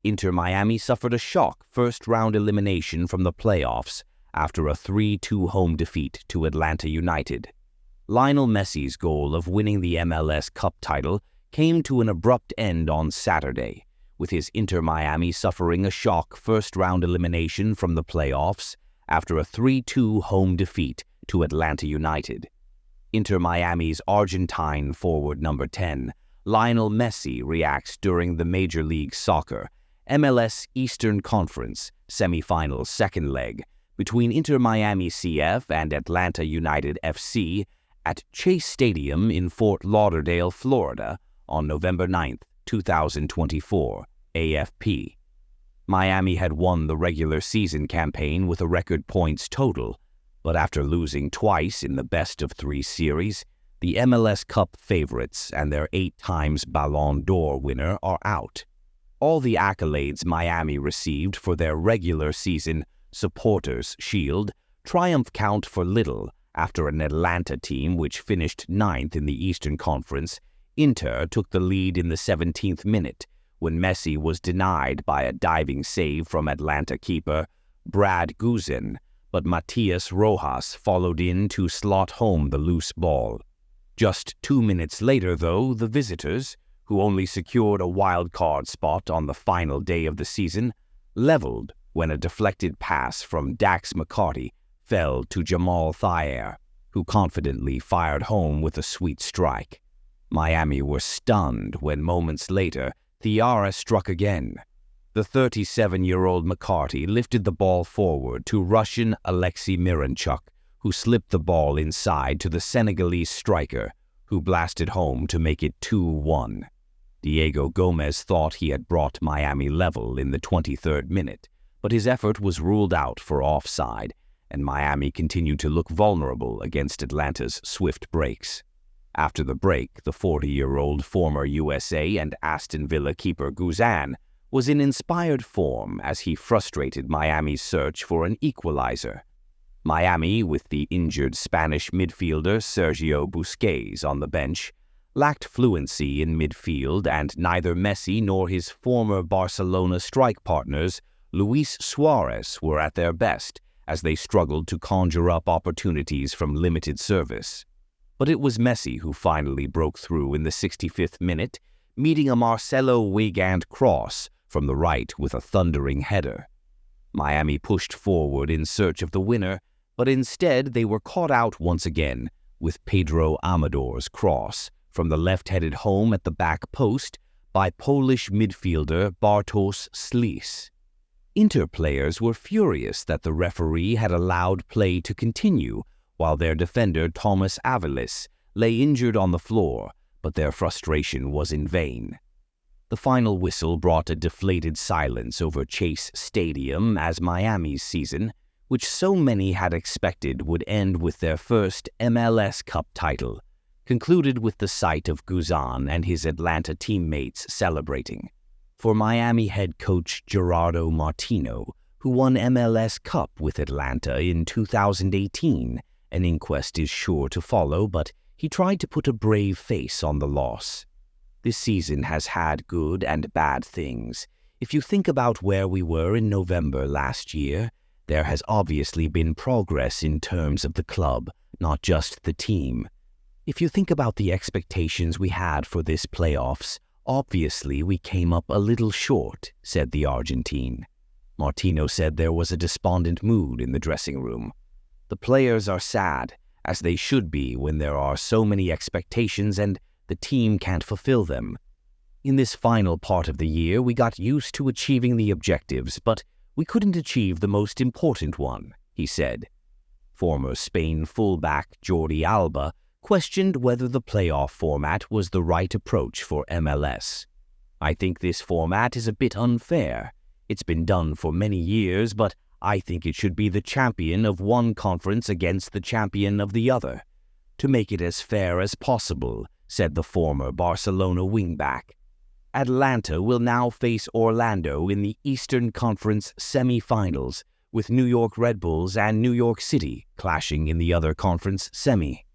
Inter Miami suffered a shock first-round elimination from the playoffs after a 3-2 home defeat to Atlanta United. Lionel Messi's goal of winning the MLS Cup title came to an abrupt end on Saturday, with his Inter Miami suffering a shock first-round elimination from the playoffs after a 3-2 home defeat to Atlanta United. Inter Miami's Argentine forward number 10, Lionel Messi, reacts during the Major League Soccer MLS Eastern Conference semifinal second leg between Inter Miami CF and Atlanta United FC at Chase Stadium in Fort Lauderdale, Florida on November 9, 2024, AFP. Miami had won the regular season campaign with a record points total, but after losing twice in the best-of-3 series, the MLS Cup favorites and their 8 times Ballon d'Or winner are out. All the accolades Miami received for their regular season Supporters' Shield triumph count for little after an Atlanta team which finished 9th in the Eastern Conference. Inter took the lead in the 17th minute when Messi was denied by a diving save from Atlanta keeper Brad Guzan, but Matias Rojas followed in to slot home the loose ball. Just 2 minutes later, though, the visitors, who only secured a wild-card spot on the final day of the season, leveled when a deflected pass from Dax McCarty fell to Jamal Thayer, who confidently fired home with a sweet strike. Miami were stunned when moments later Thayer struck again. The 37-year-old McCarty lifted the ball forward to Russian Alexei Miranchuk, who slipped the ball inside to the Senegalese striker, who blasted home to make it 2-1. Diego Gomez thought he had brought Miami level in the 23rd minute, but his effort was ruled out for offside, and Miami continued to look vulnerable against Atlanta's swift breaks. After the break, the 40-year-old former USA and Aston Villa keeper Guzan was in inspired form as he frustrated Miami's search for an equalizer. Miami, with the injured Spanish midfielder Sergio Busquets on the bench, lacked fluency in midfield, and neither Messi nor his former Barcelona strike partners Luis Suarez were at their best as they struggled to conjure up opportunities from limited service. But it was Messi who finally broke through in the 65th minute, meeting a Marcelo Weigand cross from the right with a thundering header. Miami pushed forward in search of the winner, but instead they were caught out once again with Pedro Amador's cross from the left-headed home at the back post by Polish midfielder Bartosz Slis. Inter players were furious that the referee had allowed play to continue while their defender Thomas Aviles lay injured on the floor, but their frustration was in vain. The final whistle brought a deflated silence over Chase Stadium as Miami's season, which so many had expected would end with their first MLS Cup title, concluded with the sight of Guzan and his Atlanta teammates celebrating. For Miami head coach Gerardo Martino, who won MLS Cup with Atlanta in 2018, an inquest is sure to follow, but he tried to put a brave face on the loss. This season has had good and bad things. If you think about where we were in November last year, there has obviously been progress in terms of the club, not just the team. If you think about the expectations we had for this playoffs, obviously we came up a little short, said the Argentine. Martino said there was a despondent mood in the dressing room. The players are sad, as they should be when there are so many expectations and the team can't fulfill them. In this final part of the year, we got used to achieving the objectives, but we couldn't achieve the most important one, he said. Former Spain fullback Jordi Alba questioned whether the playoff format was the right approach for MLS. I think this format is a bit unfair. It's been done for many years, but I think it should be the champion of one conference against the champion of the other, to make it as fair as possible, said the former Barcelona wingback. Atlanta will now face Orlando in the Eastern Conference semi-finals, with New York Red Bulls and New York City clashing in the other conference semi.